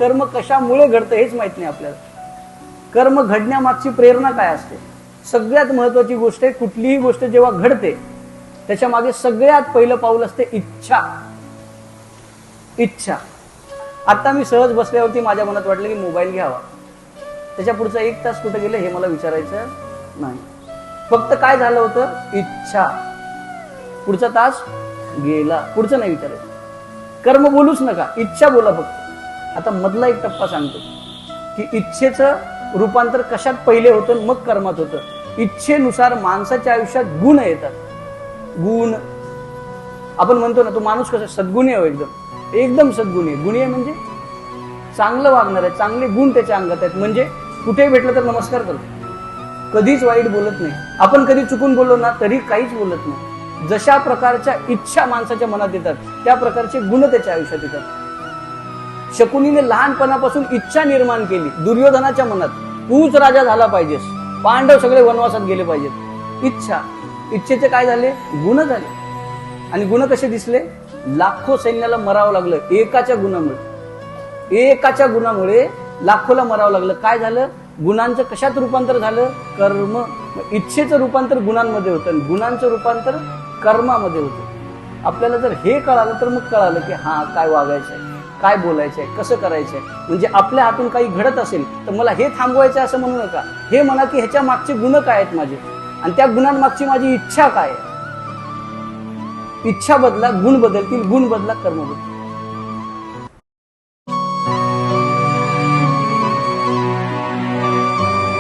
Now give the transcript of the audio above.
कर्म कशामुळे घडतं हेच माहित नाही आपल्याला. कर्म घडण्यामागची प्रेरणा काय असते? सगळ्यात महत्वाची गोष्ट आहे, कुठलीही गोष्ट जेव्हा घडते त्याच्या मागे सगळ्यात पहिलं पाऊल असते इच्छा. इच्छा. आता मी सहज बसल्यावरती माझ्या मनात वाटलं की मोबाईल घ्यावा. त्याच्या पुढचा 1 तास कुठे गेले हे मला विचारायचं नाही. फक्त काय झालं होतं? इच्छा. पुढचा तास गेला, पुढचं नाही विचारायचं. कर्म बोलूच नका, इच्छा बोला फक्त. आता मधला एक टप्पा सांगतो की इच्छेचं रूपांतर कशात पहिले होतं मग कर्मात होतं. इच्छेनुसार माणसाच्या आयुष्यात गुण येतात. गुण आपण म्हणतो ना, तो माणूस कसा सद्गुणी आहे, एकदम सद्गुणी आहे. गुणी आहे म्हणजे चांगलं वागणार आहे, चांगले गुण त्याच्या अंगात आहेत. म्हणजे कुठेही भेटलं तर नमस्कार करतो, कधीच वाईट बोलत नाही. आपण कधी चुकून बोललो ना तरी काहीच बोलत नाही. जशा प्रकारच्या इच्छा माणसाच्या मनात येतात त्या प्रकारचे गुण त्याच्या आयुष्यात येतात. शकुनीने लहानपणापासून इच्छा निर्माण केली दुर्योधनाच्या मनात, तूच राजा झाला पाहिजेस, पांडव सगळे वनवासात गेले पाहिजेत. इच्छा. इच्छेचे काय झाले? गुण झाले. आणि गुण कसे दिसले? लाखो सैन्याला मरावं लागलं एकाच्या गुणामुळे. एकाच्या गुणामुळे लाखोला मरावं लागलं. काय झालं? गुणांचं कशात रूपांतर झालं? कर्म. इच्छेचं रूपांतर गुणांमध्ये होतं, गुणांचं रूपांतर कर्मामध्ये होतं. आपल्याला जर हे कळालं तर मग कळालं की हा काय वागायचंय, काय बोलायचंय, कसं करायचंय. म्हणजे आपल्या हातून काही घडत असेल तर मला हे थांबवायचं असं म्हणू नका. हे म्हणा की ह्याच्या मागचे गुण काय आहेत माझे, आणि त्या गुणांमागची माझी इच्छा काय आहे. इच्छा बदला, गुण बदलतील. गुण बदला, कर्म बदल.